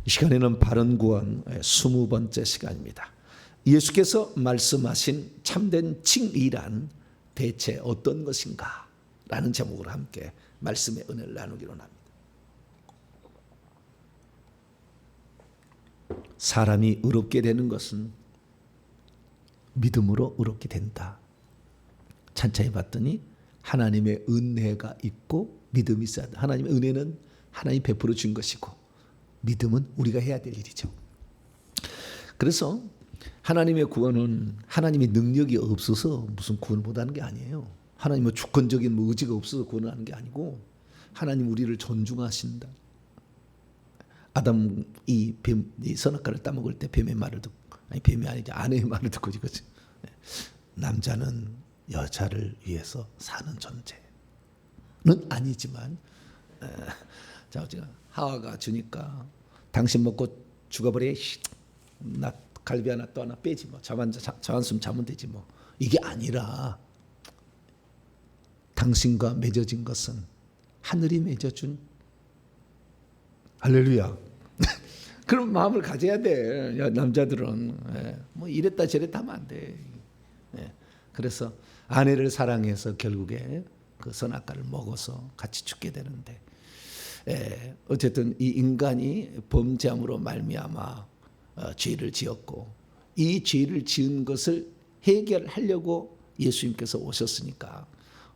이 시간에는 바른 구원 20번째 시간입니다. 예수께서 말씀하신 참된 칭의란 대체 어떤 것인가? 라는 제목으로 함께 말씀의 은혜를 나누기로 합니다. 사람이 의롭게 되는 것은 믿음으로 의롭게 된다. 찬찬히 봤더니 하나님의 은혜가 있고 믿음이 있어야 돼. 하나님의 은혜는 하나님이 베풀어 준 것이고 믿음은 우리가 해야 될 일이죠. 그래서 하나님의 구원은 하나님의 능력이 없어서 무슨 구원을 못하는 게 아니에요. 하나님의 주권적인 의지가 없어서 구원을 하는 게 아니고 하나님 우리를 존중하신다. 아담이 이 선악과를 따먹을 때 뱀의 말을 듣고, 아니 뱀이 아니죠, 아내의 말을 듣고 이거지. 남자는 여자를 위해서 사는 존재는 아니지만, 자 어제가 하와가 주니까 당신 먹고 죽어버려. 나 갈비 하나 또 하나 빼지 뭐. 자완숨 자면 되지 뭐. 이게 아니라 당신과 맺어진 것은 하늘이 맺어준, 할렐루야. 그런 마음을 가져야 돼. 남자들은 뭐 이랬다 저랬다 하면 안 돼. 그래서 아내를 사랑해서 결국에 그 선악과를 먹어서 같이 죽게 되는데, 어쨌든 이 인간이 범죄함으로 말미암아 죄를 지었고, 이 죄를 지은 것을 해결하려고 예수님께서 오셨으니까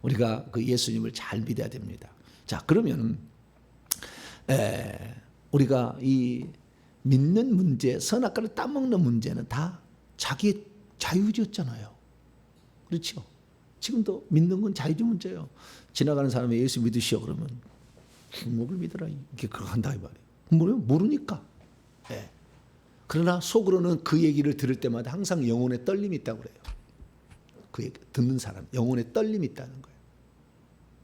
우리가 그 예수님을 잘 믿어야 됩니다. 자, 그러면 우리가 이 믿는 문제, 선악과를 따먹는 문제는 다 자기 자유주였잖아요. 그렇죠? 지금도 믿는 건 자유주 문제예요. 지나가는 사람이 예수 믿으시오 그러면 주목을 믿으라 이렇게 그렇게 한다 이 말이에요. 뭐래요? 모르니까. 그러나 속으로는 그 얘기를 들을 때마다 항상 영혼에 떨림이 있다고 그래요. 그 얘기 듣는 사람 영혼에 떨림이 있다는 거예요.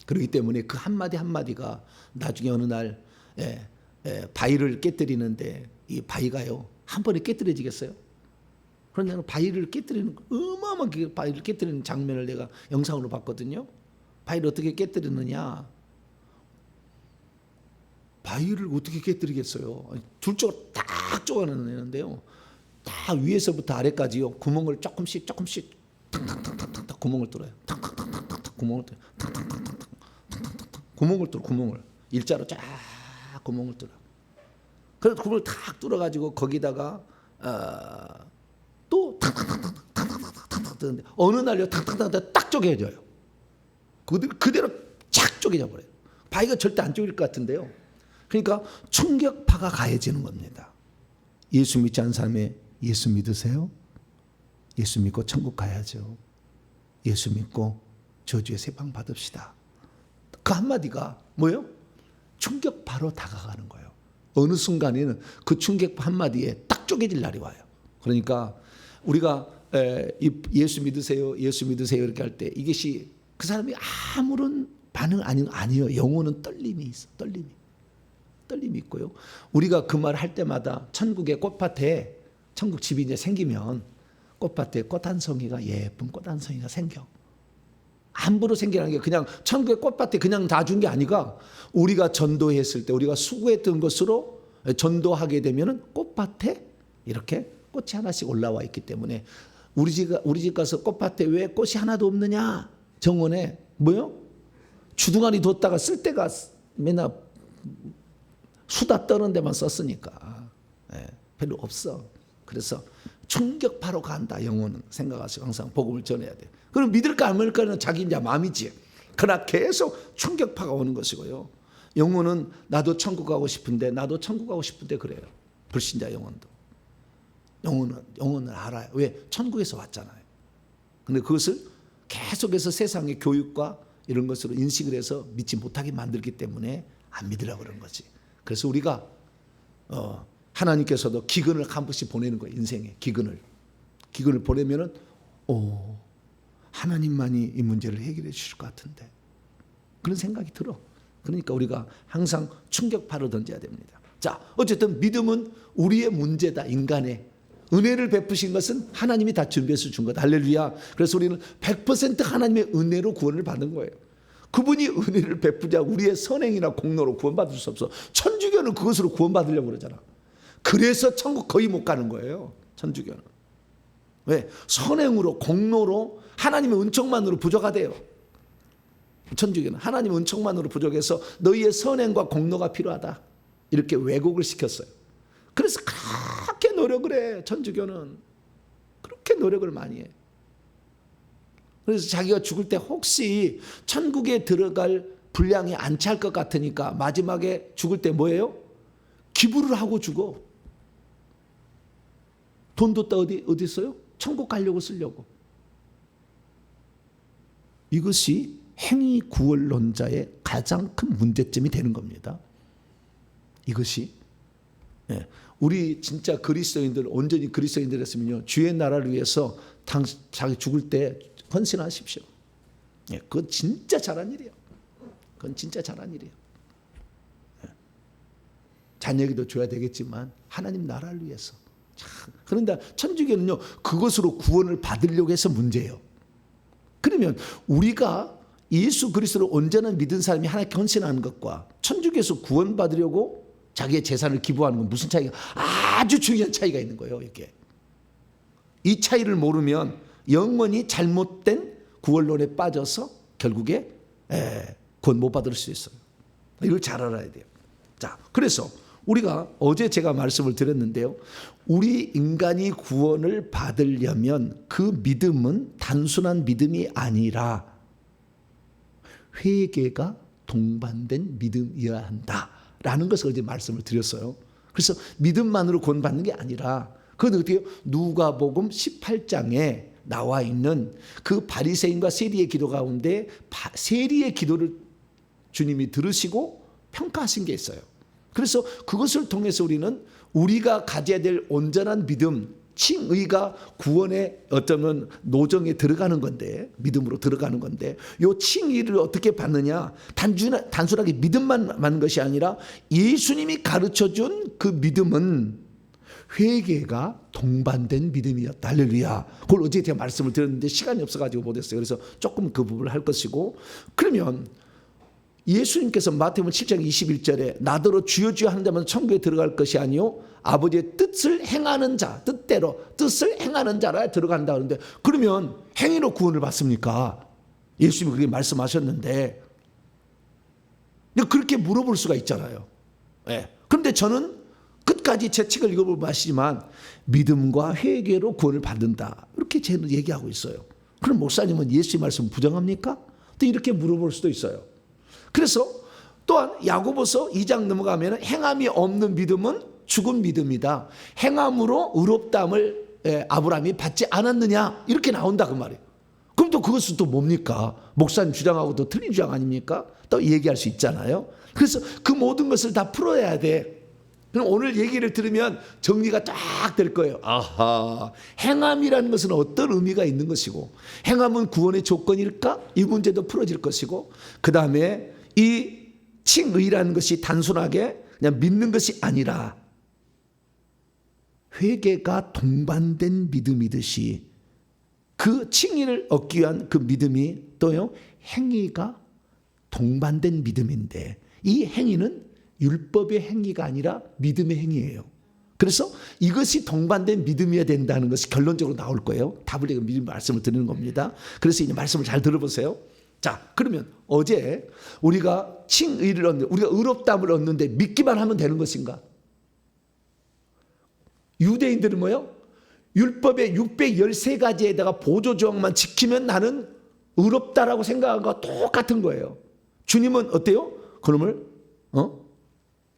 그렇기 때문에 그 한마디 한마디가 나중에 어느 날 바위를 깨뜨리는데 이 바위가요 한 번에 깨뜨려지겠어요? 그런데 바위를 깨뜨리는 어마어마하게 바위를 깨뜨리는 장면을 내가 영상으로 봤거든요. 바위를 어떻게 깨뜨리느냐? 바위를 어떻게 깨뜨리겠어요? 둘 쪽으로 딱 쪼가내는데요. 다 위에서부터 아래까지요 구멍을 조금씩 탕탕탕탕탕 구멍을 뚫어요. 탕탕탕탕탕 구멍을 뚫어요. 탕탕탕탕탕 구멍을 뚫어. 구멍을 일자로 쫙 구멍을 뚫어. 그래서 구멍을 탁 뚫어가지고 거기다가 또 탕탕탕탕탕 뜨는데 어느 날요 탕탕탕탕 딱 쪼개져요. 그대로 착 쪼개져 버려요. 바위가 절대 안 쪼갤 것 같은데요. 그러니까 충격파가 가해지는 겁니다. 예수 믿지 않은 사람이 예수 믿으세요? 예수 믿고 천국 가야죠. 예수 믿고 저주에서 해방 받읍시다. 그 한마디가 뭐예요? 충격파로 다가가는 거예요. 어느 순간에는 그 충격파 한마디에 딱 쪼개질 날이 와요. 그러니까 우리가 예수 믿으세요, 예수 믿으세요 이렇게 할 때 이것이 그 사람이 아무런 반응 아니에요. 영혼은 떨림이 있어. 떨림이 있고요. 우리가 그 말 할 때마다 천국의 꽃밭에 천국 집이 이제 생기면 꽃밭에 꽃 한 송이가 예쁜 꽃 한 송이가 생겨. 함부로 생기는 게 그냥 천국의 꽃밭에 그냥 놔준 게 아니라 우리가 전도했을 때 우리가 수고했던 것으로 전도하게 되면은 꽃밭에 이렇게 꽃이 하나씩 올라와 있기 때문에 우리 집 가서 꽃밭에 왜 꽃이 하나도 없느냐? 정원에 뭐요? 주둥아리 뒀다가 쓸 때가 맨날 수다 떠는 데만 썼으니까 별로 없어. 그래서 충격파로 간다. 영혼은 생각하시고 항상 복음을 전해야 돼. 그럼 믿을까 안 믿을까는 자기 이제 마음이지. 그러나 계속 충격파가 오는 것이고요. 영혼은 나도 천국 가고 싶은데 그래요. 불신자 영혼도. 영혼은 알아요. 왜? 천국에서 왔잖아요. 근데 그것을 계속해서 세상의 교육과 이런 것으로 인식을 해서 믿지 못하게 만들기 때문에 안 믿으라고 그러는 거지. 그래서 우리가 하나님께서도 기근을 한 번씩 보내는 거예요. 인생에 기근을 보내면은 하나님만이 이 문제를 해결해 주실 것 같은데 그런 생각이 들어. 그러니까 우리가 항상 충격파로 던져야 됩니다. 자, 어쨌든 믿음은 우리의 문제다. 인간의 은혜를 베푸신 것은 하나님이 다 준비해서 준 거다. 할렐루야. 그래서 우리는 100% 하나님의 은혜로 구원을 받는 거예요. 그분이 은혜를 베푸자 우리의 선행이나 공로로 구원받을 수 없어. 천주교는 그것으로 구원받으려고 그러잖아. 그래서 천국 거의 못 가는 거예요. 천주교는. 왜? 선행으로 공로로 하나님의 은총만으로 부족하대요. 천주교는 하나님의 은총만으로 부족해서 너희의 선행과 공로가 필요하다. 이렇게 왜곡을 시켰어요. 그래서 그렇게 노력을 해. 천주교는 그렇게 노력을 많이 해. 그래서 자기가 죽을 때 혹시 천국에 들어갈 분량이 안 찰 것 같으니까 마지막에 죽을 때 뭐예요? 기부를 하고 죽어. 돈도 또 어디 있어요? 천국 가려고 쓰려고. 이것이 행위 구원론자의 가장 큰 문제점이 되는 겁니다. 이것이. 예. 우리 진짜 그리스도인들, 온전히 그리스도인들이었으면요, 주의 나라를 위해서 자기 죽을 때 헌신하십시오. 예. 그건 진짜 잘한 일이에요. 그건 진짜 잘한 일이에요. 예. 자녀에게도 줘야 되겠지만 하나님 나라를 위해서. 그런데 천주교는요, 그것으로 구원을 받으려고 해서 문제예요. 그러면 우리가 예수 그리스도를 온전히 믿은 사람이 하나님께 헌신하는 것과 천주교에서 구원받으려고 자기의 재산을 기부하는 건 무슨 차이가, 아주 중요한 차이가 있는 거예요. 이게 이 차이를 모르면 영원히 잘못된 구원론에 빠져서 결국에 구원 못 받을 수 있어요. 이걸 잘 알아야 돼요. 자, 그래서 우리가 어제 제가 말씀을 드렸는데요, 우리 인간이 구원을 받으려면 그 믿음은 단순한 믿음이 아니라 회개가 동반된 믿음이어야 한다라는 것을 어제 말씀을 드렸어요. 그래서 믿음만으로 구원받는 게 아니라, 그건 어떻게 해요? 누가복음 18장에 나와 있는 그 바리새인과 세리의 기도 가운데 세리의 기도를 주님이 들으시고 평가하신 게 있어요. 그래서 그것을 통해서 우리는 우리가 가져야 될 온전한 믿음, 칭의가 구원의 어쩌면 노정에 들어가는 건데, 믿음으로 들어가는 건데, 이 칭의를 어떻게 받느냐, 단순하게 믿음만 받는 것이 아니라 예수님이 가르쳐준 그 믿음은 회개가 동반된 믿음이었다. 할렐루야. 그걸 어제 제가 말씀을 드렸는데 시간이 없어가지고 못했어요. 그래서 조금 그 부분을 할 것이고, 그러면 예수님께서 마태복음 7장 21절에 나더러 주여 주여 하는 자만 천국에 들어갈 것이 아니요 아버지의 뜻을 행하는 자, 뜻대로 뜻을 행하는 자라 들어간다 그러는데, 그러면 행위로 구원을 받습니까? 예수님이 그렇게 말씀하셨는데 그렇게 물어볼 수가 있잖아요. 네. 그런데 저는 끝까지 제 책을 읽어볼 마시지만 믿음과 회개로 구원을 받는다, 이렇게 저는 얘기하고 있어요. 그럼 목사님은 예수의 말씀 부정합니까? 또 이렇게 물어볼 수도 있어요. 그래서 또한 야고보서 2장 넘어가면 행함이 없는 믿음은 죽은 믿음이다. 행함으로 의롭다함을 아브라함이 받지 않았느냐, 이렇게 나온다 그 말이에요. 그럼 또 그것은 또 뭡니까? 목사님 주장하고도 틀린 주장 아닙니까? 또 얘기할 수 있잖아요. 그래서 그 모든 것을 다 풀어야 돼. 그럼 오늘 얘기를 들으면 정리가 딱 될 거예요. 아하, 행함이라는 것은 어떤 의미가 있는 것이고, 행함은 구원의 조건일까? 이 문제도 풀어질 것이고, 그 다음에 이 칭의라는 것이 단순하게 그냥 믿는 것이 아니라 회개가 동반된 믿음이듯이 그 칭의를 얻기 위한 그 믿음이 또요, 행위가 동반된 믿음인데, 이 행위는 율법의 행위가 아니라 믿음의 행위예요. 그래서 이것이 동반된 믿음이어야 된다는 것이 결론적으로 나올 거예요. 답을 내가 미리 말씀을 드리는 겁니다. 그래서 이제 말씀을 잘 들어보세요. 자, 그러면 어제 우리가 칭의를 얻는, 우리가 의롭다함을 얻는데 믿기만 하면 되는 것인가? 유대인들은 뭐요? 율법의 613가지에다가 보조조항만 지키면 나는 의롭다라고 생각한 것과 똑같은 거예요. 주님은 어때요? 그놈을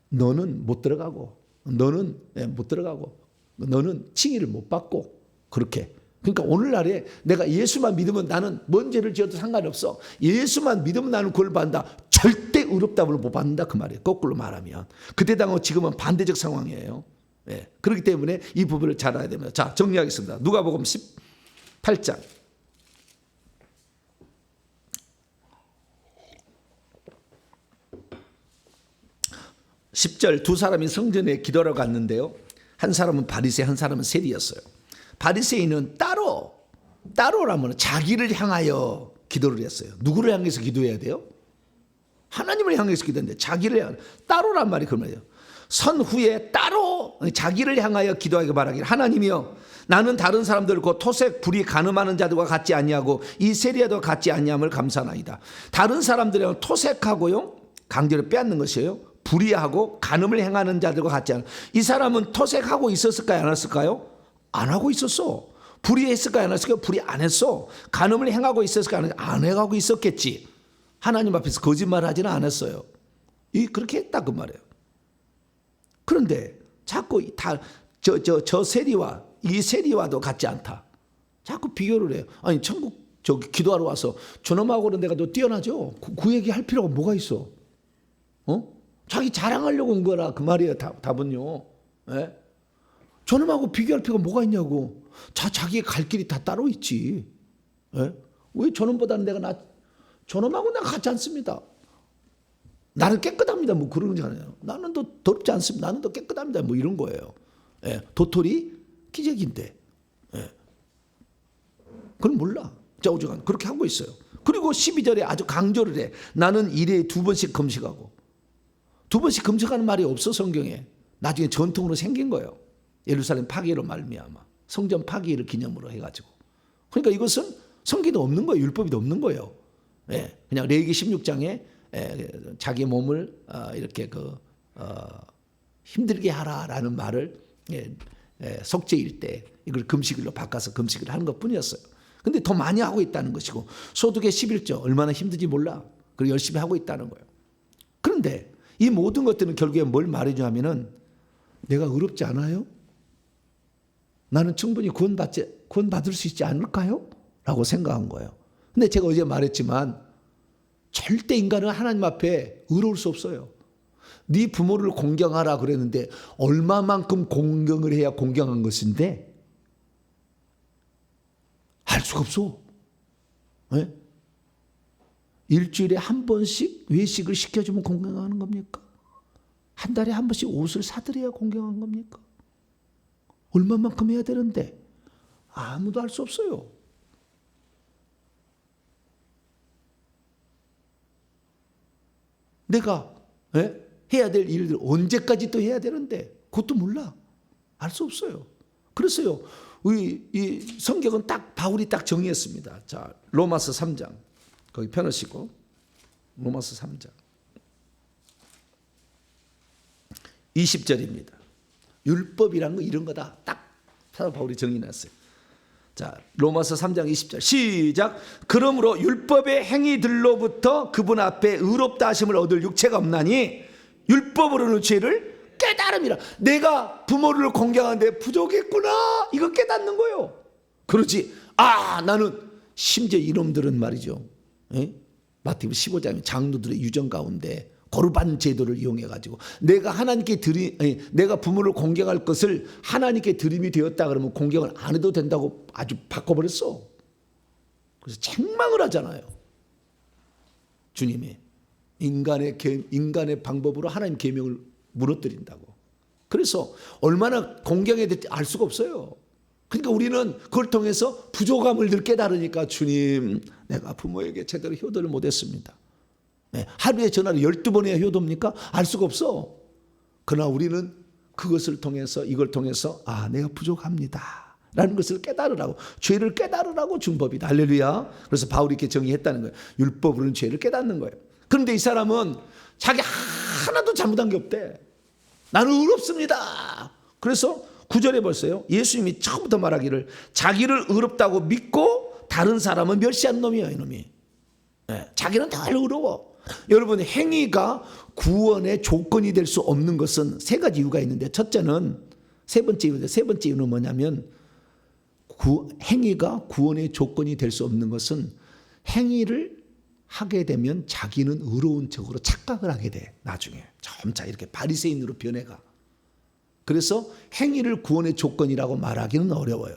너는 못 들어가고, 너는 못 들어가고, 너는 칭의를 못 받고, 그렇게. 그러니까 오늘날에 내가 예수만 믿으면 나는 뭔 죄를 지어도 상관이 없어. 예수만 믿으면 나는 구원을 받는다. 절대 의롭다함을 못 받는다 그 말이에요. 거꾸로 말하면. 그때당은 지금은 반대적 상황이에요. 네. 그렇기 때문에 이 부분을 잘 알아야 됩니다. 자, 정리하겠습니다. 누가복음 18장 10절, 두 사람이 성전에 기도하러 갔는데요, 한 사람은 바리새, 한 사람은 세리였어요. 바리새인은 따로라면 자기를 향하여 기도를 했어요. 누구를 향해서 기도해야 돼요? 하나님을 향해서 기도했는데 자기를 향해, 따로란 말이 그 말이에요. 선 후에 따로 자기를 향하여 기도하게 말하기를 하나님이여 나는 다른 사람들 곧 토색 불이 가늠하는 자들과 같지 아니하고 이 세리와도 같지 아니함을 감사하나이다. 다른 사람들은 토색하고요 강제로 빼앗는 것이에요. 불의하고 간음을 행하는 자들과 같지 않아. 이 사람은 토색하고 있었을까요? 안 했을까요? 안 하고 있었어. 불의했을까요? 안 했을까요? 불의 안 했어. 간음을 행하고 있었을까요? 안 해가고 있었겠지. 하나님 앞에서 거짓말하지는 않았어요. 그렇게 했다 그 말이에요. 그런데 자꾸 저 세리와 이 세리와도 같지 않다. 자꾸 비교를 해요. 아니 천국 저기 기도하러 와서 저놈하고는 내가 더 뛰어나죠. 그 얘기 할 필요가 뭐가 있어? 자기 자랑하려고 온 거라 그 말이에요. 답은요. 예? 저놈하고 비교할 필요가 뭐가 있냐고. 자기의 갈 길이 다 따로 있지. 예? 왜 저놈보다는 저놈하고 내가 같지 않습니다. 나는 깨끗합니다. 뭐 그런 거잖아요. 나는 더 더럽지 않습니다. 나는 더 깨끗합니다. 뭐 이런 거예요. 예? 도토리 기적인데. 예? 그건 몰라. 저우저간 그렇게 하고 있어요. 그리고 12절에 아주 강조를 해. 나는 일에 2번씩 금식하고. 2번씩 금식하는 말이 없어 성경에. 나중에 전통으로 생긴 거예요. 예루살렘 파괴로 말미암아 성전 파괴를 기념으로 해가지고. 그러니까 이것은 성경도 없는 거예요. 율법도 없는 거예요. 예, 그냥 레위기 16장에 자기 몸을 이렇게 힘들게 하라라는 말을 속죄일 때 이걸 금식일로 바꿔서 금식을 하는 것뿐이었어요. 근데 더 많이 하고 있다는 것이고 소득의 11조 얼마나 힘든지 몰라. 그리고 열심히 하고 있다는 거예요. 그런데 이 모든 것들은 결국에 뭘 말해주냐면은 내가 의롭지 않아요? 나는 충분히 구원받을 수 있지 않을까요? 라고 생각한 거예요. 근데 제가 어제 말했지만 절대 인간은 하나님 앞에 의로울 수 없어요. 네 부모를 공경하라 그랬는데 얼마만큼 공경을 해야 공경한 것인데 할 수가 없어. 네? 일주일에 한 번씩 외식을 시켜주면 공경하는 겁니까? 한 달에 한 번씩 옷을 사드려야 공경한 겁니까? 얼마만큼 해야 되는데 아무도 알 수 없어요. 내가 해야 될 일들 언제까지 또 해야 되는데 그것도 몰라. 알 수 없어요. 그래서요. 이 성경은 딱 바울이 딱 정의했습니다. 자, 로마서 3장 거기 펴놓으시고 로마서 3장 20절입니다. 율법이란 거 이런 거다. 딱 바울이 정의했어요. 자, 로마서 3장 20절 시작. 그러므로 율법의 행위들로부터 그분 앞에 의롭다 하심을 얻을 육체가 없나니 율법으로는 죄를 깨달음이라. 내가 부모를 공경하는데 부족했구나. 이거 깨닫는 거예요. 그렇지. 나는 심지어 이놈들은 말이죠. 마태복음 15장에 장로들의 유전 가운데 거르반 제도를 이용해 가지고 내가 하나님께 내가 부모를 공경할 것을 하나님께 드림이 되었다 그러면 공경을 안 해도 된다고 아주 바꿔버렸어. 그래서 책망을 하잖아요. 주님이 인간의 방법으로 하나님 계명을 무너뜨린다고. 그래서 얼마나 공경해야 될지 알 수가 없어요. 그러니까 우리는 그걸 통해서 부족함을 늘 깨달으니까 주님 내가 부모에게 제대로 효도를 못했습니다. 하루에 전화를 12번 해야 효도입니까? 알 수가 없어. 그러나 우리는 그것을 통해서 이걸 통해서 내가 부족합니다 라는 것을 깨달으라고, 죄를 깨달으라고 준 법이다. 할렐루야. 그래서 바울이 이렇게 정의했다는 거예요. 율법으로는 죄를 깨닫는 거예요. 그런데 이 사람은 자기 하나도 잘못한 게 없대. 나는 의롭습니다. 그래서 9절에 벌써요. 예수님이 처음부터 말하기를 자기를 의롭다고 믿고 다른 사람은 멸시한 놈이에요. 이놈이. 자기는 다 의로워. 여러분, 행위가 구원의 조건이 될 수 없는 것은 세 가지 이유가 있는데, 첫째는 세 번째 이유는 뭐냐면 행위가 구원의 조건이 될 수 없는 것은 행위를 하게 되면 자기는 의로운 척으로 착각을 하게 돼. 나중에 점차 이렇게 바리새인으로 변해가. 그래서 행위를 구원의 조건이라고 말하기는 어려워요.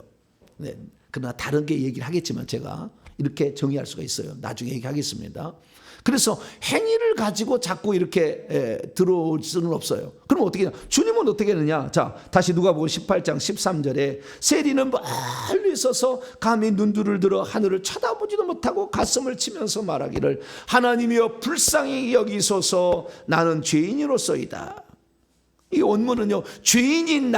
그러나 다른 게 얘기를 하겠지만 제가 이렇게 정의할 수가 있어요. 나중에 얘기하겠습니다. 그래서 행위를 가지고 자꾸 이렇게 들어올 수는 없어요. 그럼 어떻게 하냐? 주님은 어떻게 하느냐? 자, 다시 누가복음 18장 13절에 세리는 멀리 서서 감히 눈두를 들어 하늘을 쳐다보지도 못하고 가슴을 치면서 말하기를 하나님이여 불쌍히 여기소서 나는 죄인이로소이다. 이 원문은요, 죄인인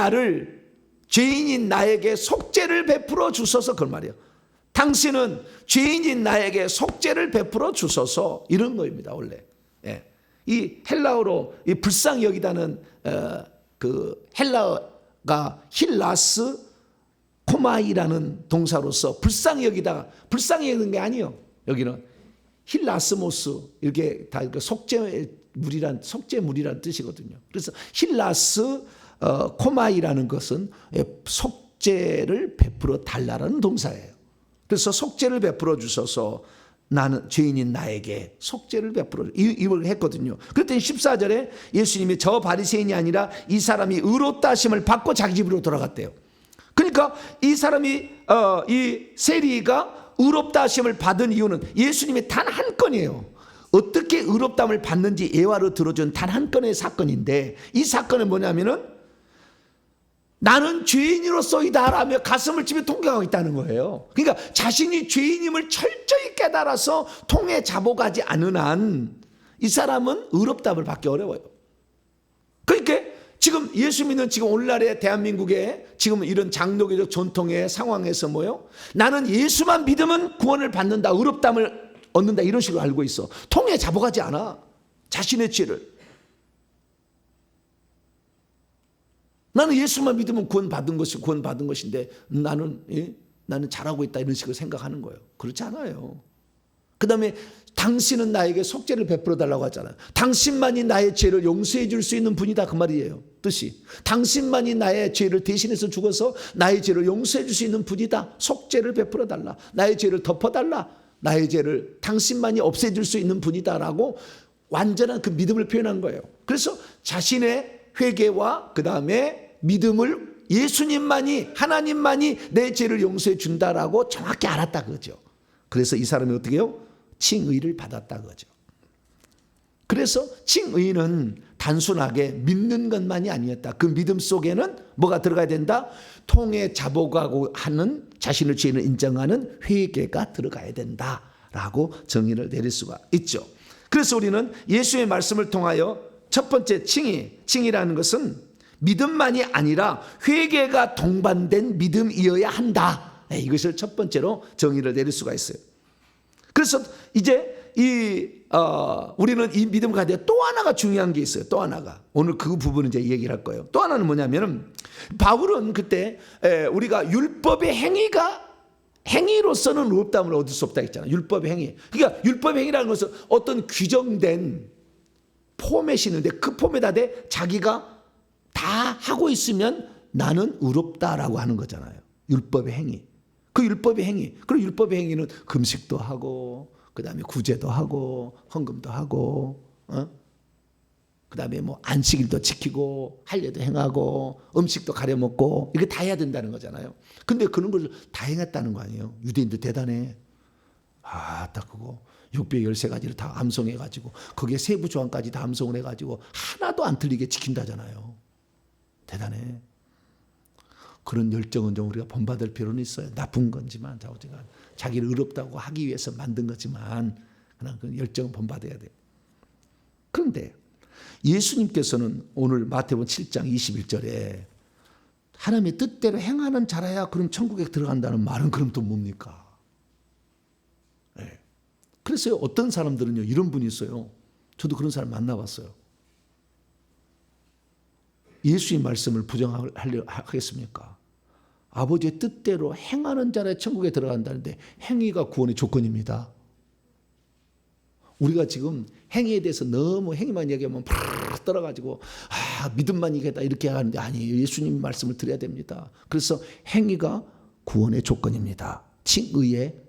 나에게 속죄를 베풀어 주소서, 그런 말이에요. 당신은 죄인인 나에게 속죄를 베풀어 주소서, 이런 거입니다, 원래. 예. 이 헬라어로 이 불쌍히 여기다는 그 헬라어가 힐라스 코마이라는 동사로서 불쌍히 여기다가, 불쌍히 여기는 게 아니에요. 여기는 힐라스모스, 이렇게 다 속죄물이란 뜻이거든요. 그래서 힐라스 코마이라는 것은 속죄를 베풀어 달라는 동사예요. 그래서 속죄를 베풀어 주셔서 나는 죄인인 나에게 속죄를 베풀어 이걸 했거든요. 그랬더니 14절에 예수님이 저 바리새인이 아니라 이 사람이 의롭다 하심을 받고 자기 집으로 돌아갔대요. 그러니까 이 사람이 이 세리가 의롭다 하심을 받은 이유는 예수님이 단 한 건이에요. 어떻게 의롭다함을 받는지 예화로 들어준 단 한 건의 사건인데, 이 사건은 뭐냐면은 나는 죄인으로서이다 라며 가슴을 치며 통곡하고 있다는 거예요. 그러니까 자신이 죄인임을 철저히 깨달아서 통에 잡아가지 않은 한 이 사람은 의롭다함을 받기 어려워요. 그러니까 지금 예수 믿는 지금 오늘날의 대한민국의 지금 이런 장로교적 전통의 상황에서 뭐요? 나는 예수만 믿으면 구원을 받는다, 의롭다함을 얻는다, 이런 식으로 알고 있어. 통에 잡아가지 않아, 자신의 죄를. 나는 예수만 믿으면 구원받은 것인데 나는 잘하고 있다, 이런 식으로 생각하는 거예요. 그렇지 않아요. 그 다음에 당신은 나에게 속죄를 베풀어 달라고 하잖아요. 당신만이 나의 죄를 용서해 줄 수 있는 분이다, 그 말이에요. 뜻이 당신만이 나의 죄를 대신해서 죽어서 나의 죄를 용서해 줄 수 있는 분이다. 속죄를 베풀어 달라, 나의 죄를 덮어달라, 나의 죄를 당신만이 없애줄 수 있는 분이다라고 완전한 그 믿음을 표현한 거예요. 그래서 자신의 회개와 그 다음에 믿음을 예수님만이, 하나님만이 내 죄를 용서해 준다라고 정확히 알았다 그거죠. 그래서 이 사람이 어떻게 해요? 칭의를 받았다 그거죠. 그래서 칭의는 단순하게 믿는 것만이 아니었다. 그 믿음 속에는 뭐가 들어가야 된다? 통에 잡아가고 하는, 자신의 죄를 인정하는 회개가 들어가야 된다라고 정의를 내릴 수가 있죠. 그래서 우리는 예수의 말씀을 통하여 첫 번째 칭의라는 것은 믿음만이 아니라 회개가 동반된 믿음이어야 한다. 이것을 첫 번째로 정의를 내릴 수가 있어요. 그래서 이제 우리는 이 믿음을 가지고 또 하나가 중요한 게 있어요. 또 하나가. 오늘 그 부분을 이제 얘기를 할 거예요. 또 하나는 뭐냐면은 바울은 그때 우리가 율법의 행위로서는 의롭다함을 얻을 수 없다 했잖아요. 율법의 행위. 그러니까 율법의 행위라는 것은 어떤 규정된 포맷이 있는데 그 포맷에 자기가 다 하고 있으면 나는 의롭다라고 하는 거잖아요. 율법의 행위. 그 율법의 행위. 그리고 율법의 행위는 금식도 하고, 그 다음에 구제도 하고, 헌금도 하고, 그 다음에 뭐 안식일도 지키고, 할례도 행하고, 음식도 가려 먹고, 이렇게 다 해야 된다는 거잖아요. 근데 그런 걸 다 행했다는 거 아니에요. 유대인도 대단해. 딱 그거 613가지를 다 암송해가지고, 거기에 세부 조항까지 다 암송을 해가지고, 하나도 안 틀리게 지킨다잖아요. 대단해. 그런 열정은 좀 우리가 본받을 필요는 있어요. 나쁜 건지만, 자기를 의롭다고 하기 위해서 만든 거지만, 그냥 그 열정은 본받아야 돼요. 그런데 예수님께서는 오늘 마태복음 7장 21절에 하나님의 뜻대로 행하는 자라야 그럼 천국에 들어간다는 말은 그럼 또 뭡니까? 네. 그래서 어떤 사람들은요, 이런 분이 있어요. 저도 그런 사람 만나봤어요. 예수의 말씀을 부정하려 하겠습니까? 아버지의 뜻대로 행하는 자라 천국에 들어간다는데 행위가 구원의 조건입니다. 우리가 지금 행위에 대해서 너무 행위만 얘기하면 팍 떨어가지고 믿음만 이겠다 이렇게 하는데 아니에요. 예수님 말씀을 드려야 됩니다. 그래서 행위가 구원의 조건입니다. 칭의의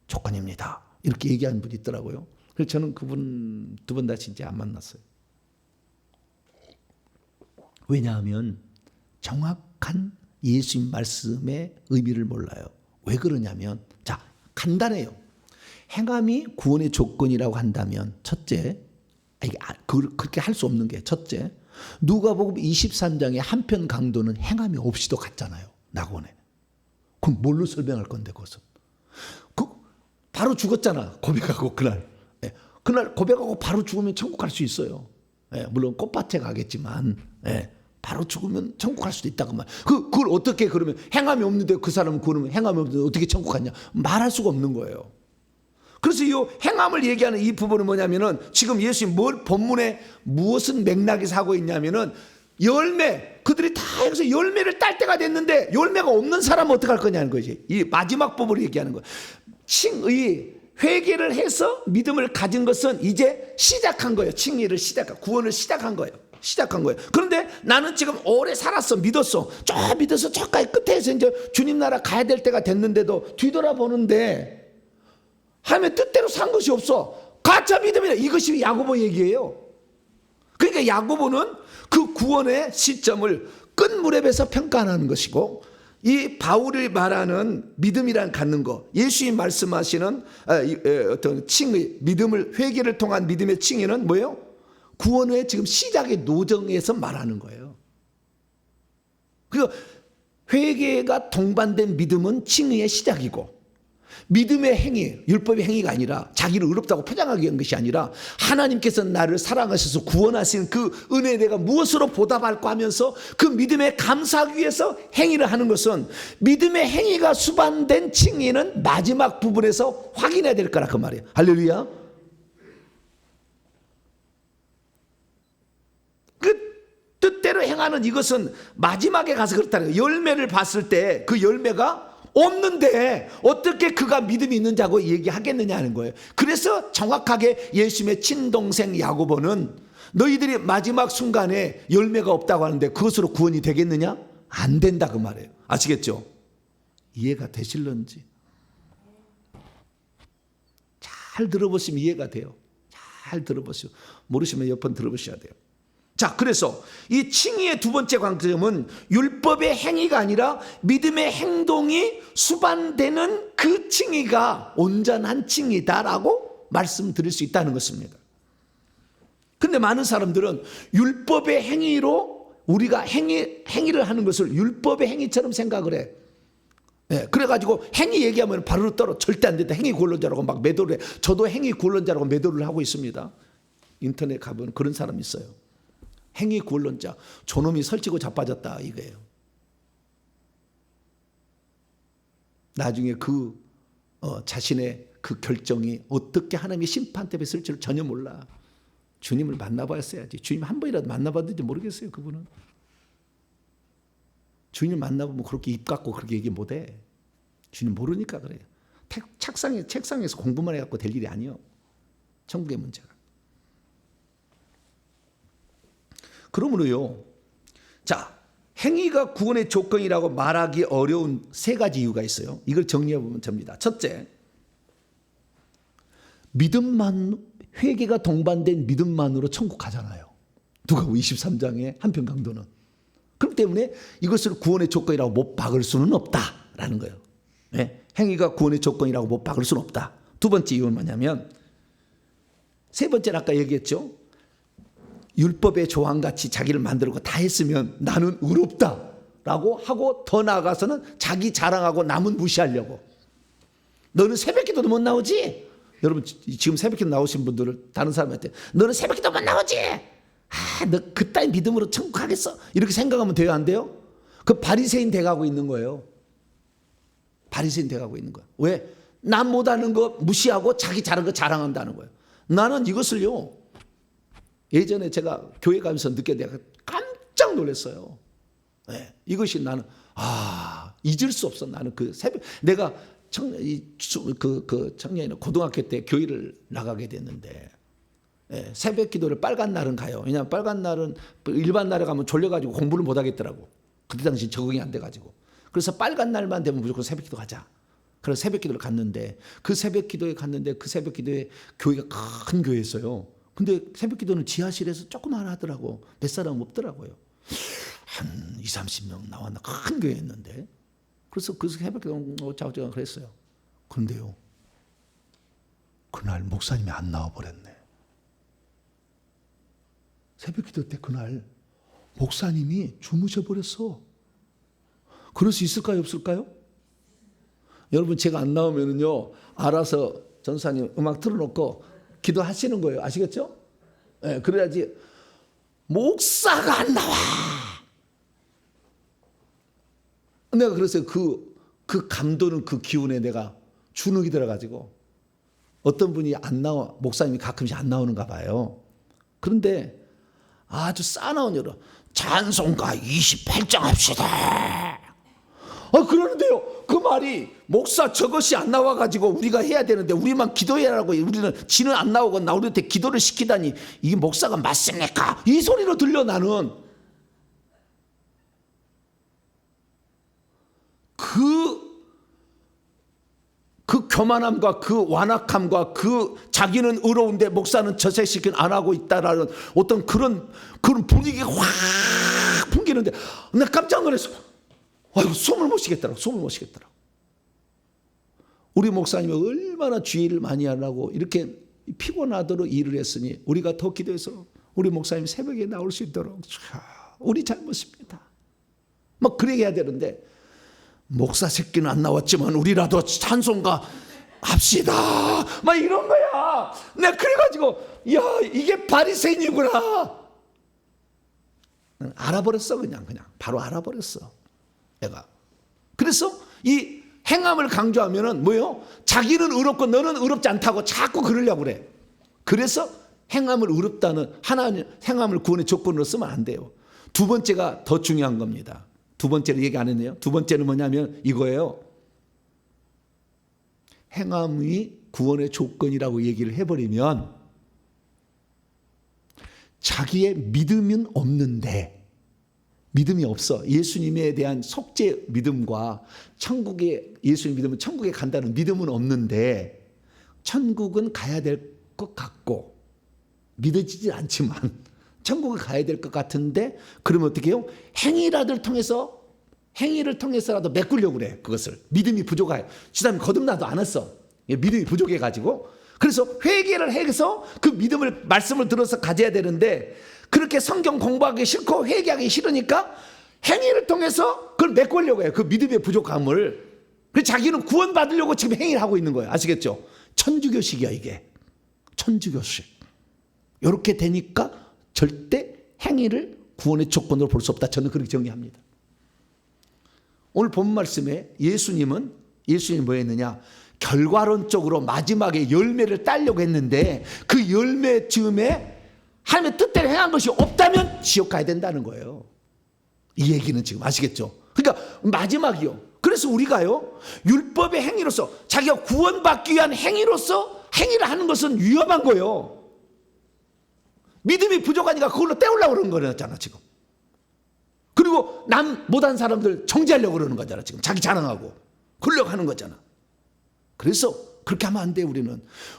조건입니다. 이렇게 얘기하는 분이 있더라고요. 그래서 저는 그분 두 번 다 진짜 안 만났어요. 왜냐하면 정확한 예수님 말씀의 의미를 몰라요. 왜 그러냐면, 자, 간단해요. 행함이 구원의 조건이라고 한다면, 첫째, 그렇게 할 수 없는 게 첫째, 누가복음 23장의 한편 강도는 행함이 없이도 갔잖아요. 낙원에. 그럼 뭘로 설명할 건데, 그것은? 바로 죽었잖아. 고백하고 그날. 그날 고백하고 바로 죽으면 천국 갈 수 있어요. 물론 꽃밭에 가겠지만. 바로 죽으면 천국 갈 수도 있다고 말. 그걸 어떻게 그러면 행함이 없는데 그 사람은 그러면 행함이 없는데 어떻게 천국 갔냐? 말할 수가 없는 거예요. 그래서 이 행함을 얘기하는 이 부분은 뭐냐면은 지금 예수님 본문에 무엇은 맥락에서 하고 있냐면은 열매, 그들이 다 여기서 열매를 딸 때가 됐는데 열매가 없는 사람은 어떻게 할 거냐는 거지. 이 마지막 부분을 얘기하는 거예요. 칭의 회개를 해서 믿음을 가진 것은 이제 시작한 거예요. 칭의를 구원을 시작한 거예요. 그런데 나는 지금 오래 살았어. 믿었어. 믿어서 저까지 끝에서 이제 주님 나라 가야 될 때가 됐는데도 뒤돌아보는데 하면 뜻대로 산 것이 없어. 가짜 믿음이다. 이것이 야고보 얘기예요. 그러니까 야고보는 그 구원의 시점을 끝 무렵에서 평가하는 것이고, 이 바울이 말하는 믿음이란 갖는 것, 예수님 말씀하시는 어떤 칭의, 믿음을 회개를 통한 믿음의 칭의는 뭐예요? 구원의 지금 시작의 노정에서 말하는 거예요. 그 회개가 동반된 믿음은 칭의의 시작이고, 믿음의 행위, 율법의 행위가 아니라 자기를 의롭다고 포장하기 위한 것이 아니라 하나님께서 나를 사랑하셔서 구원하신 그 은혜에 내가 무엇으로 보답할까 하면서 그 믿음에 감사하기 위해서 행위를 하는 것은, 믿음의 행위가 수반된 칭의는 마지막 부분에서 확인해야 될 거라 그 말이에요. 할렐루야. 그 뜻대로 행하는 이것은 마지막에 가서 그렇다는 거예요. 열매를 봤을 때 그 열매가 없는데 어떻게 그가 믿음이 있는 자고 얘기하겠느냐 하는 거예요. 그래서 정확하게 예수님의 친동생 야고보는 너희들이 마지막 순간에 열매가 없다고 하는데 그것으로 구원이 되겠느냐? 안 된다 그 말이에요. 아시겠죠? 이해가 되실런지 잘 들어보시면 이해가 돼요. 잘 들어보시고 모르시면 몇 번 들어보셔야 돼요. 자, 그래서 이 칭의의 두 번째 관점은 율법의 행위가 아니라 믿음의 행동이 수반되는 그 칭의가 온전한 칭의다라고 말씀드릴 수 있다는 것입니다. 근데 많은 사람들은 율법의 행위로 우리가 행위를 하는 것을 율법의 행위처럼 생각을 해. 네, 그래가지고 행위 얘기하면 바로 떨어. 절대 안 된다. 행위 구원론자라고 막 매도를 해. 저도 행위 구원론자라고 매도를 하고 있습니다. 인터넷 가보면 그런 사람이 있어요. 행위 구원론자, 저놈이 설치고 자빠졌다 이거예요. 나중에 자신의 그 결정이 어떻게 하나님의 심판대에 쓸지를 전혀 몰라. 주님을 만나봤어야지. 주님 한 번이라도 만나봤는지 모르겠어요. 그분은 주님 만나보면 그렇게 입 닫고 그렇게 얘기 못해. 주님 모르니까 그래요. 책상에서 공부만 해갖고 될 일이 아니에요. 천국의 문제가. 그러므로요, 자, 행위가 구원의 조건이라고 말하기 어려운 세 가지 이유가 있어요. 이걸 정리해보면 접니다. 첫째, 회개가 동반된 믿음만으로 천국 가잖아요. 누가복음 23장의 한편 강도는. 그렇기 때문에 이것을 구원의 조건이라고 못 박을 수는 없다라는 거예요. 네? 행위가 구원의 조건이라고 못 박을 수는 없다. 두 번째 이유는 뭐냐면, 세 번째는 아까 얘기했죠. 율법의 조항같이 자기를 만들고 다 했으면 나는 의롭다라고 하고, 더 나아가서는 자기 자랑하고 남은 무시하려고. 너는 새벽기도도 못 나오지? 여러분 지금 새벽기도 나오신 분들을 다른 사람한테 너는 새벽기도 못 나오지? 너 그따위 믿음으로 천국 가겠어? 이렇게 생각하면 돼요, 안 돼요? 그 바리새인 돼가고 있는 거예요. 바리새인 돼가고 있는 거야. 왜? 남 못하는 거 무시하고 자기 잘한 거 자랑한다는 거예요. 나는 이것을요, 예전에 제가 교회 가면서 내가 깜짝 놀랐어요. 네, 이것이 나는 잊을 수 없어. 나는 그 새벽 내가 청년이나 고등학교 때 교회를 나가게 됐는데, 네, 새벽 기도를 빨간 날은 가요. 왜냐하면 빨간 날은 일반 날에 가면 졸려가지고 공부를 못 하겠더라고. 그때 당시 적응이 안 돼가지고. 그래서 빨간 날만 되면 무조건 새벽 기도 가자. 그래서 새벽 기도를 갔는데, 그 새벽 기도에 교회가 큰 교회였어요. 근데 새벽 기도는 지하실에서 조그만 하더라고. 몇 사람 없더라고요. 한 20, 30명 나왔나? 큰 교회였는데. 그래서 그 새벽 기도 자우자우 그랬어요. 그런데요, 그날 목사님이 안 나와버렸네. 새벽 기도 때 그날 목사님이 주무셔버렸어. 그럴 수 있을까요, 없을까요? 여러분, 제가 안 나오면은요, 알아서 전사님 음악 틀어놓고 기도하시는 거예요. 아시겠죠? 네, 그래야지 목사가 안 나와. 내가 그래서 그 감도는 그 기운에 내가 주눅이 들어가지고 어떤 분이 안 나와, 목사님이 가끔씩 안 나오는가 봐요. 그런데 아주 싸나운 여러 찬송가 28장 합시다. 그러는데요. 그 말이 목사 저것이 안 나와가지고 우리가 해야 되는데 우리만 기도해라고 우리는 지는 안 나오고 우리한테 기도를 시키다니 이 목사가 맞습니까? 이 소리로 들려 나는. 그 교만함과 그 완악함과 그 자기는 의로운데 목사는 저세시킨 안 하고 있다라는 어떤 그런 분위기가 확 풍기는데 내가 깜짝 놀랐어. 아이고, 숨을 못 쉬겠더라고. 우리 목사님이 얼마나 주의를 많이 하려고 이렇게 피곤하도록 일을 했으니 우리가 더 기도해서 우리 목사님 새벽에 나올 수 있도록 우리 잘못입니다. 막 그래 해야 되는데 목사 새끼는 안 나왔지만 우리라도 찬송가 합시다. 막 이런 거야. 내가 그래가지고 야 이게 바리새인이구나. 알아버렸어. 그냥 바로 알아버렸어. 내가. 그래서 이 행함을 강조하면은 뭐예요? 자기는 의롭고 너는 의롭지 않다고 자꾸 그러려고 그래. 그래서 행함을 의롭다는 하나님 행함을 구원의 조건으로 쓰면 안 돼요. 두 번째가 더 중요한 겁니다. 두 번째는 얘기 안 했네요. 두 번째는 뭐냐면 이거예요. 행함이 구원의 조건이라고 얘기를 해버리면 자기의 믿음은 없는데 믿음이 없어. 예수님에 대한 속죄 믿음과 천국에 예수님 믿으면 천국에 간다는 믿음은 없는데 천국은 가야 될 것 같고 믿어지지 않지만 천국에 가야 될 것 같은데 그러면 어떻게 해요? 행위를 통해서라도 메꾸려고 그래. 그것을 믿음이 부족해. 지금 거듭나도 안 했어. 믿음이 부족해가지고 그래서 회개를 해서 그 믿음을 말씀을 들어서 가져야 되는데 그렇게 성경 공부하기 싫고 회개하기 싫으니까 행위를 통해서 그걸 메꾸려고 해요. 그 믿음의 부족함을. 그래서 자기는 구원받으려고 지금 행위를 하고 있는 거예요. 아시겠죠? 천주교식이야 이게. 천주교식. 이렇게 되니까 절대 행위를 구원의 조건으로 볼 수 없다. 저는 그렇게 정의합니다. 오늘 본 말씀에 예수님이 뭐 했느냐? 결과론적으로 마지막에 열매를 따려고 했는데 그 열매 즈음에 하나님의 뜻대로 행한 것이 없다면 지옥 가야 된다는 거예요. 이 얘기는 지금 아시겠죠? 그러니까 마지막이요. 그래서 우리가요 율법의 행위로서 자기가 구원받기 위한 행위로서 행위를 하는 것은 위험한 거예요. 믿음이 부족하니까 그걸로 때우려고 그러는 거잖아 지금. 그리고 남 못한 사람들 정죄하려고 그러는 거잖아 지금. 자기 자랑하고 그러려고 하는 거잖아. 그래서 그렇게 하면 안 돼.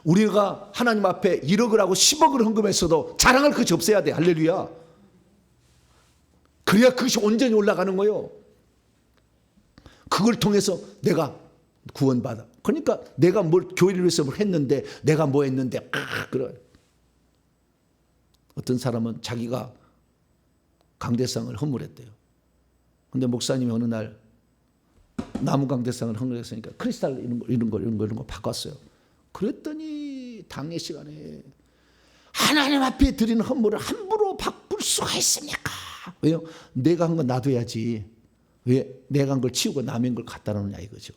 우리가 하나님 앞에 1억을 하고 10억을 헌금했어도 자랑할 것이 없어야 돼. 할렐루야. 그래야 그것이 온전히 올라가는 거예요. 그걸 통해서 내가 구원받아. 그러니까 내가 교회를 위해서 뭘 했는데 내가 뭐 했는데 그래. 어떤 사람은 자기가 강대상을 헌물했대요. 근데 목사님이 어느 날 나무 강대상을 헌물했으니까 크리스탈 이런 거 바꿨어요. 그랬더니 당의 시간에 하나님 앞에 드리는 헌물을 함부로 바꿀 수가 있습니까? 왜요? 내가 한 건 놔둬야지. 왜 내가 한 걸 치우고 남의 걸 갖다 놓느냐 이거죠.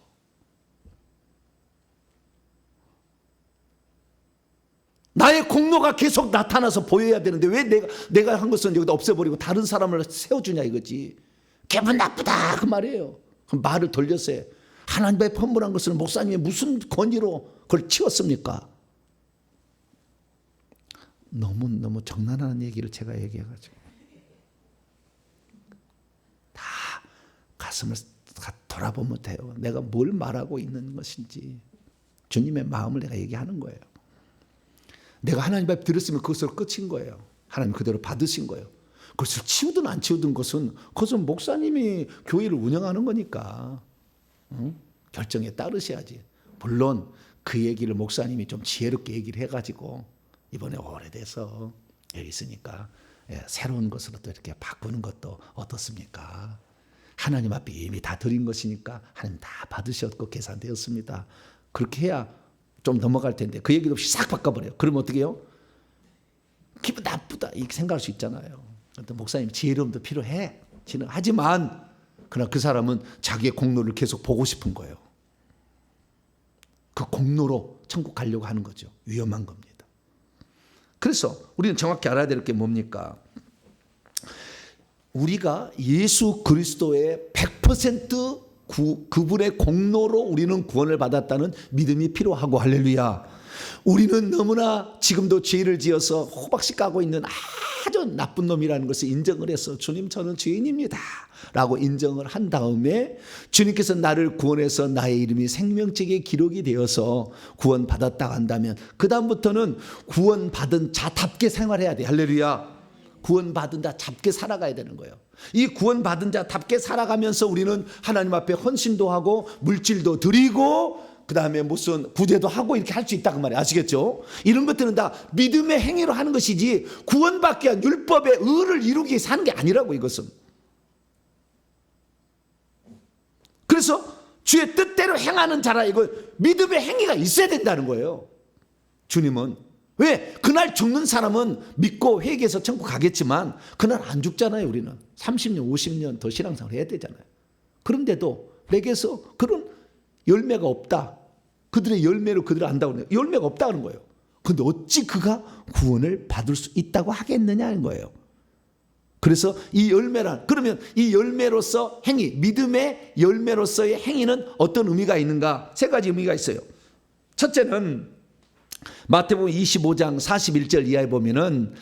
나의 공로가 계속 나타나서 보여야 되는데 왜 내가 한 것은 여기다 없애버리고 다른 사람을 세워주냐 이거지. 기분 나쁘다 그 말이에요. 그럼 말을 돌렸어요. 하나님 앞에 헌물한 것을 목사님이 무슨 권위로 그걸 치웠습니까? 너무 정난한 얘기를 제가 얘기해가지고 다 가슴을 돌아보면 돼요. 내가 뭘 말하고 있는 것인지 주님의 마음을 내가 얘기하는 거예요. 내가 하나님 앞에 들었으면 그것으로 끝인 거예요. 하나님 그대로 받으신 거예요. 그것을 치우든 안 치우든 그것은 목사님이 교회를 운영하는 거니까 결정에 따르셔야지. 물론 그 얘기를 목사님이 좀 지혜롭게 얘기를 해가지고 이번에 오래돼서 여기 있으니까 새로운 것으로 또 이렇게 바꾸는 것도 어떻습니까? 하나님 앞에 이미 다 드린 것이니까 하나님 다 받으셨고 계산되었습니다. 그렇게 해야 좀 넘어갈 텐데 그 얘기도 없이 싹 바꿔버려요. 그러면 어떻게 해요? 기분 나쁘다 이렇게 생각할 수 있잖아요. 어떤 목사님 지혜로움도 필요해. 하지만 그러나 그 사람은 자기의 공로를 계속 보고 싶은 거예요. 그 공로로 천국 가려고 하는 거죠. 위험한 겁니다. 그래서 우리는 정확히 알아야 될 게 뭡니까? 우리가 예수 그리스도의 100% 그분의 공로로 우리는 구원을 받았다는 믿음이 필요하고, 할렐루야. 우리는 너무나 지금도 죄를 지어서 호박씨 까고 있는 아주 나쁜 놈이라는 것을 인정을 해서 주님 저는 죄인입니다 라고 인정을 한 다음에 주님께서 나를 구원해서 나의 이름이 생명책에 기록이 되어서 구원받았다고 한다면 그 다음부터는 구원받은 자답게 생활해야 돼. 할렐루야. 구원받은 자답게 살아가야 되는 거예요. 이 구원받은 자답게 살아가면서 우리는 하나님 앞에 헌신도 하고 물질도 드리고 그 다음에 무슨 구제도 하고 이렇게 할 수 있다 그 말이에요. 아시겠죠? 이런 것들은 다 믿음의 행위로 하는 것이지 구원받기 위한 율법의 의를 이루기 위해서 하는 게 아니라고, 이것은. 그래서 주의 뜻대로 행하는 자라, 이거 믿음의 행위가 있어야 된다는 거예요. 주님은 왜? 그날 죽는 사람은 믿고 회개해서 천국 가겠지만 그날 안 죽잖아요. 우리는 30년 50년 더 신앙생활 해야 되잖아요. 그런데도 내게서 그런 열매가 없다, 그들의 열매로 그들을 안다고 해요. 열매가 없다는 거예요. 그런데 어찌 그가 구원을 받을 수 있다고 하겠느냐는 거예요. 그래서 이 열매란, 그러면 이 열매로서 행위, 믿음의 열매로서의 행위는 어떤 의미가 있는가? 세 가지 의미가 있어요. 첫째는 마태복음 25장 41절 이하에 보면은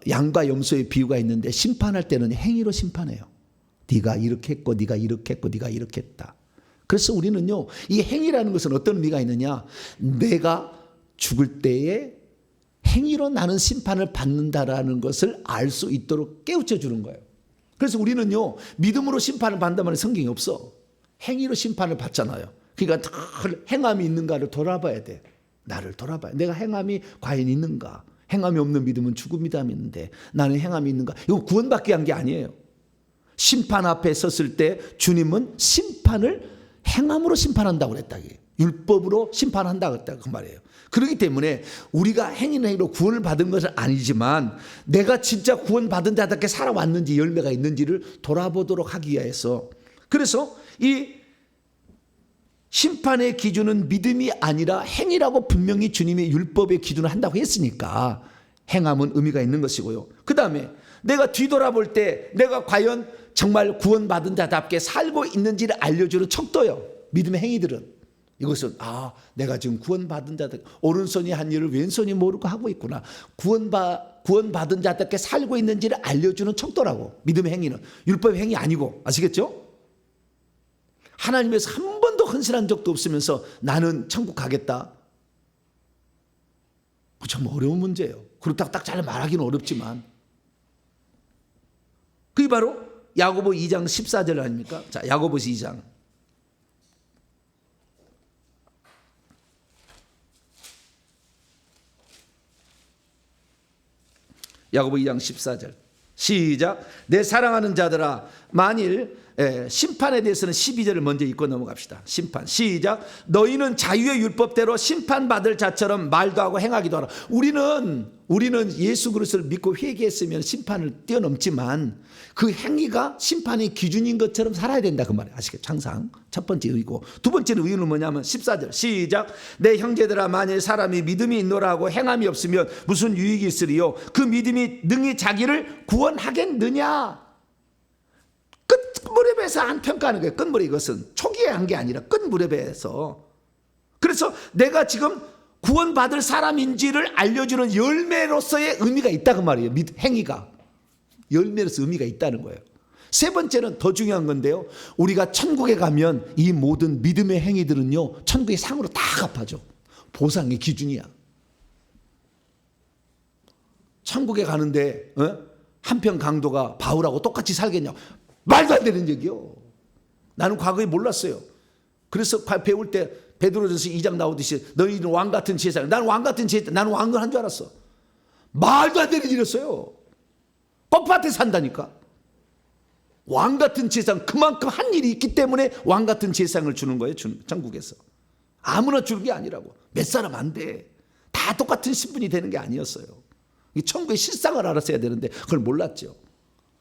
양과 염소의 비유가 있는데 심판할 때는 행위로 심판해요. 네가 이렇게 했고 네가 이렇게 했고 네가 이렇게 했다. 그래서 우리는요, 이 행위라는 것은 어떤 의미가 있느냐? 내가 죽을 때에 행위로 나는 심판을 받는다라는 것을 알 수 있도록 깨우쳐 주는 거예요. 그래서 우리는요, 믿음으로 심판을 받는다면 성경이 없어. 행위로 심판을 받잖아요. 그러니까 행함이 있는가를 돌아봐야 돼. 나를 돌아봐야 돼. 내가 행함이 과연 있는가? 행함이 없는 믿음은 죽음이다 믿는데 나는 행함이 있는가? 이건 구원받기 위한 게 아니에요. 심판 앞에 섰을 때 주님은 심판을 행함으로 심판한다고 그랬다. 율법으로 심판한다고 했다 그 말이에요. 그렇기 때문에 우리가 행위로 구원을 받은 것은 아니지만 내가 진짜 구원받은 자답게 살아왔는지 열매가 있는지를 돌아보도록 하기 위해서, 그래서 이 심판의 기준은 믿음이 아니라 행위라고 분명히 주님의 율법의 기준을 한다고 했으니까 행함은 의미가 있는 것이고요. 그 다음에 내가 뒤돌아볼 때 내가 과연 정말 구원받은 자답게 살고 있는지를 알려주는 척도요. 믿음의 행위들은 이것은 내가 지금 구원받은 자답게 오른손이 한 일을 왼손이 모르고 하고 있구나. 구원받은 자답게 살고 있는지를 알려주는 척도라고. 믿음의 행위는 율법의 행위 아니고, 아시겠죠? 하나님에서 한 번도 헌신한 적도 없으면서 나는 천국 가겠다. 참 어려운 문제예요. 그렇다고 딱 잘 말하기는 어렵지만 그게 바로 야고보 2장 14절 아닙니까? 자, 야고보서 2장. 야고보 2장 14절. 시작. 내 사랑하는 자들아, 만일 심판에 대해서는 12절을 먼저 읽고 넘어갑시다. 심판. 시작. 너희는 자유의 율법대로 심판받을 자처럼 말도 하고 행하기도 하라. 우리는 예수 그리스도를 믿고 회개했으면 심판을 뛰어넘지만 그 행위가 심판의 기준인 것처럼 살아야 된다 그 말이에요. 아시겠죠? 항상 첫 번째 의의고, 두 번째는 의의는 뭐냐면 14절. 시작. 내 형제들아, 만일 사람이 믿음이 있노라 하고 행함이 없으면 무슨 유익이 있으리요? 그 믿음이 능히 자기를 구원하겠느냐? 끝무렵에서 안 평가하는 거예요. 끝무렵, 이것은 초기에 한 게 아니라 끝무렵에서. 그래서 내가 지금 구원받을 사람인지를 알려주는 열매로서의 의미가 있다 그 말이에요. 행위가 열매로서 의미가 있다는 거예요. 세 번째는 더 중요한 건데요, 우리가 천국에 가면 이 모든 믿음의 행위들은요 천국의 상으로 다 갚아줘. 보상의 기준이야. 천국에 가는데 한편 강도가 바울하고 똑같이 살겠냐고. 말도 안 되는 얘기요. 나는 과거에 몰랐어요. 그래서 배울 때 베드로전서 2장 나오듯이 너희는 왕같은 제사장. 나는 왕같은 제사장. 나는 왕을 한 줄 알았어. 말도 안 되는 일이었어요. 뻣밭에 산다니까. 왕같은 제사장, 그만큼 한 일이 있기 때문에 왕같은 제사장을 주는 거예요. 천국에서. 아무나 주는 게 아니라고. 몇 사람 안 돼. 다 똑같은 신분이 되는 게 아니었어요. 이 천국의 실상을 알았어야 되는데 그걸 몰랐죠.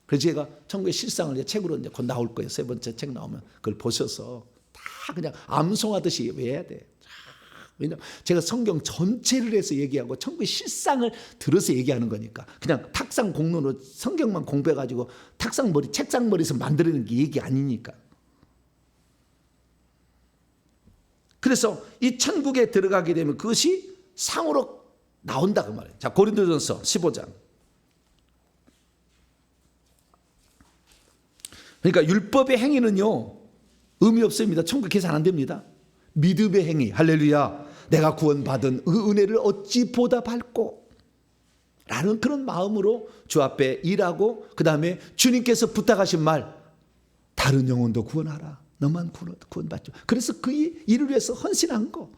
그래서 제가 천국의 실상을 이제 책으로 이제 곧 나올 거예요. 세 번째 책 나오면 그걸 보셔서 다 그냥 암송하듯이 외워야 돼. 왜냐면 제가 성경 전체를 해서 얘기하고 천국의 실상을 들어서 얘기하는 거니까 그냥 탁상 공론으로 성경만 공부해가지고 탁상머리 책상머리에서 만들어내는 게 얘기 아니니까. 그래서 이 천국에 들어가게 되면 그것이 상으로 나온다 그 말이에요. 자, 고린도전서 15장. 그러니까 율법의 행위는요 의미 없습니다. 천국 계산 안 됩니다. 믿음의 행위, 할렐루야. 내가 구원받은 그 은혜를 어찌 보답할꼬 라는 그런 마음으로 주 앞에 일하고, 그 다음에 주님께서 부탁하신 말, 다른 영혼도 구원하라. 너만 구원받죠. 그래서 그 일을 위해서 헌신한 거,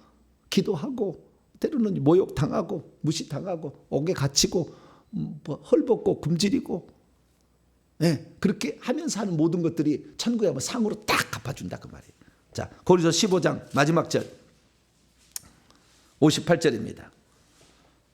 기도하고 때로는 모욕당하고 무시당하고 옥에 갇히고 헐벗고 굶주리고, 네, 그렇게 하면서 하는 모든 것들이 천국에 가면 상으로 딱 갚아준다 그 말이에요. 자, 고린도서 15장 마지막 절 58절입니다.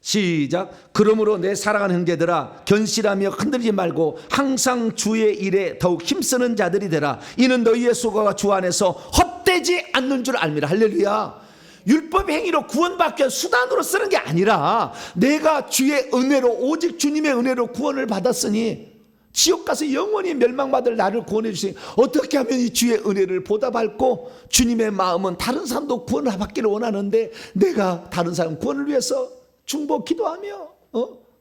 시작. 그러므로 내 사랑하는 형제들아, 견실하며 흔들리지 말고 항상 주의 일에 더욱 힘쓰는 자들이 되라. 이는 너희의 수고가 주 안에서 헛되지 않는 줄 알미라. 할렐루야. 율법 행위로 구원받기 위한 수단으로 쓰는 게 아니라 내가 주의 은혜로, 오직 주님의 은혜로 구원을 받았으니 지옥 가서 영원히 멸망받을 나를 구원해 주시니 어떻게 하면 이 주의 은혜를 보답할고, 주님의 마음은 다른 사람도 구원을 받기를 원하는데 내가 다른 사람 구원을 위해서 중보 기도하며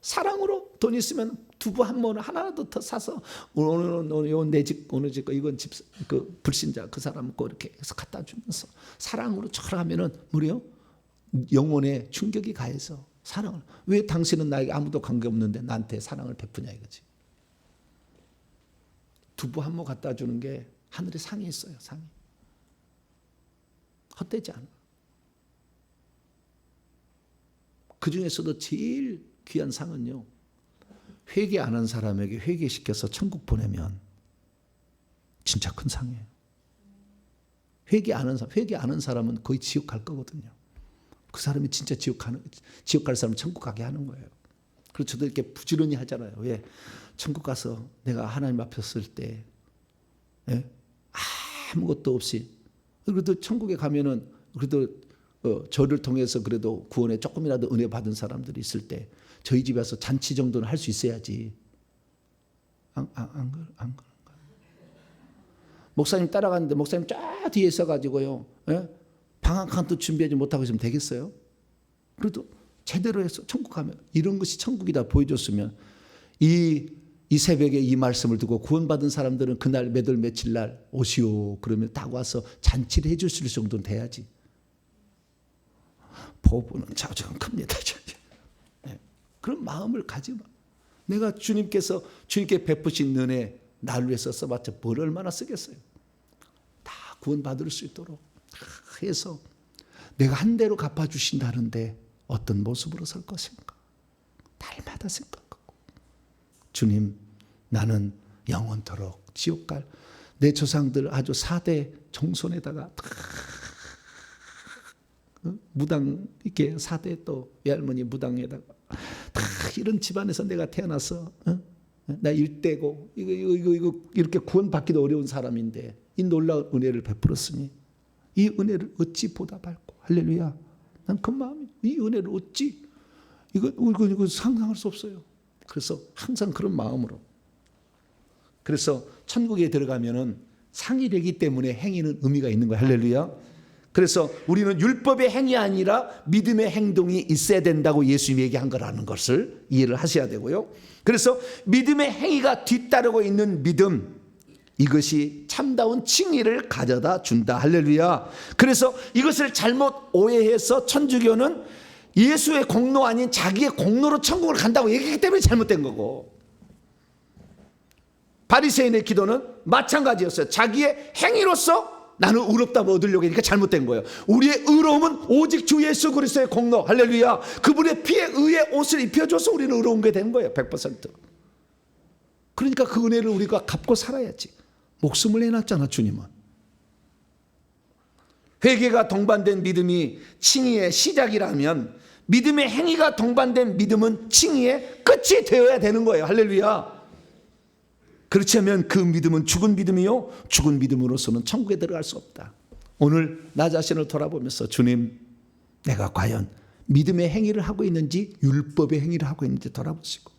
사랑으로 돈 있으면 두부 한 번 하나라도 더 사서 오늘 내 집 오늘 집 이건 집 그 불신자 그 사람 거 이렇게 해서 갖다 주면서 사랑으로 절하면은 무려 영혼의 충격이 가해서 사랑을, 왜 당신은 나에게 아무도 관계 없는데 나한테 사랑을 베푸냐 이거지. 두부 한 모 갖다 주는 게 하늘에 상이 있어요. 상이 헛되지 않아. 그 중에서도 제일 귀한 상은요, 회개 안 한 사람에게 회개시켜서 천국 보내면 진짜 큰 상이에요. 회개 안 한 사람은 거의 지옥 갈 거거든요. 그 사람이 진짜 지옥 갈 사람은 천국 가게 하는 거예요. 그래서 저도 이렇게 부지런히 하잖아요. 왜? 천국 가서 내가 하나님 앞에 섰을 때, 예? 아무것도 없이, 그래도 천국에 가면은 그래도 저를 통해서 그래도 구원에 조금이라도 은혜 받은 사람들이 있을 때 저희 집에 와서 잔치 정도는 할 수 있어야지. 안 그런가? 목사님 따라가는데 목사님 쫙 뒤에 있어가지고요, 예? 방 한 칸도 준비하지 못하고 있으면 되겠어요? 그래도 제대로 해서 천국 가면 이런 것이 천국이다 보여줬으면 이 새벽에 이 말씀을 듣고 구원받은 사람들은 그날 몇 월 며칠 날 오시오 그러면 딱 와서 잔치를 해줄 수 있을 정도는 돼야지. 포부는 자주가 큽니다. 네. 그런 마음을 가지마. 내가 주님께 베푸신 은혜 나를 위해서 써봤자 뭘 얼마나 쓰겠어요. 다 구원받을 수 있도록 해서 내가 한 대로 갚아주신다는데 어떤 모습으로 설 것인가 날마다 생각하고, 주님 나는 영원토록 지옥 갈 내 조상들 아주 4대 정손에다가 무당 이렇게 4대 또 외할머니 무당에다가 다 이런 집안에서 내가 태어나서 나 일대고 이거 이렇게 구원받기도 어려운 사람인데 이 놀라운 은혜를 베풀었으니 이 은혜를 어찌 보답할꼬. 할렐루야. 난 그 마음이, 이 은혜를 어찌 이거 상상할 수 없어요. 그래서 항상 그런 마음으로. 그래서 천국에 들어가면은 상이 되기 때문에 행위는 의미가 있는 거예요. 할렐루야. 그래서 우리는 율법의 행위 아니라 믿음의 행동이 있어야 된다고 예수님이 얘기한 거라는 것을 이해를 하셔야 되고요. 그래서 믿음의 행위가 뒤따르고 있는 믿음, 이것이 참다운 칭의를 가져다 준다. 할렐루야. 그래서 이것을 잘못 오해해서 천주교는 예수의 공로 아닌 자기의 공로로 천국을 간다고 얘기하기 때문에 잘못된 거고, 바리새인의 기도는 마찬가지였어요. 자기의 행위로서 나는 의롭다고 얻으려고 하니까 잘못된 거예요. 우리의 의로움은 오직 주 예수 그리스도의 공로. 할렐루야. 그분의 피에 의의 옷을 입혀줘서 우리는 의로운 게 된 거예요. 100%. 그러니까 그 은혜를 우리가 갚고 살아야지. 목숨을 내놨잖아 주님은. 회개가 동반된 믿음이 칭의의 시작이라면 믿음의 행위가 동반된 믿음은 칭의의 끝이 되어야 되는 거예요. 할렐루야. 그렇지 않으면 그 믿음은 죽은 믿음이요, 죽은 믿음으로서는 천국에 들어갈 수 없다. 오늘 나 자신을 돌아보면서 주님, 내가 과연 믿음의 행위를 하고 있는지 율법의 행위를 하고 있는지 돌아보시고,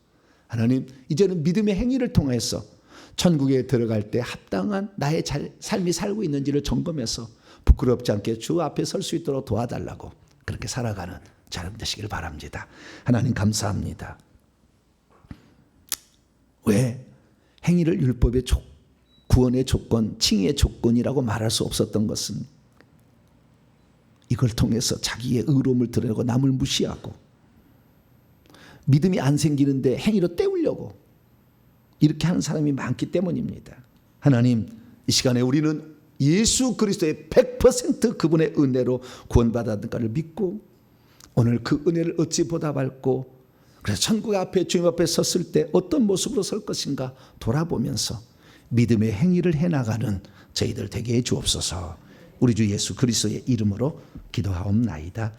하나님 이제는 믿음의 행위를 통해서 천국에 들어갈 때 합당한 나의 삶이 살고 있는지를 점검해서 부끄럽지 않게 주 앞에 설 수 있도록 도와달라고 그렇게 살아가는 사람 되시길 바랍니다. 하나님 감사합니다. 왜 행위를 율법의 구원의 조건, 칭의의 조건이라고 말할 수 없었던 것은 이걸 통해서 자기의 의로움을 드러내고 남을 무시하고 믿음이 안 생기는데 행위로 때우려고 이렇게 하는 사람이 많기 때문입니다. 하나님, 이 시간에 우리는 예수 그리스도의 100% 그분의 은혜로 구원받았는가를 믿고 오늘 그 은혜를 어찌 보답할고, 그래서 천국 앞에 주님 앞에 섰을 때 어떤 모습으로 설 것인가 돌아보면서 믿음의 행위를 해나가는 저희들 되게 해 주옵소서. 우리 주 예수 그리스도의 이름으로 기도하옵나이다.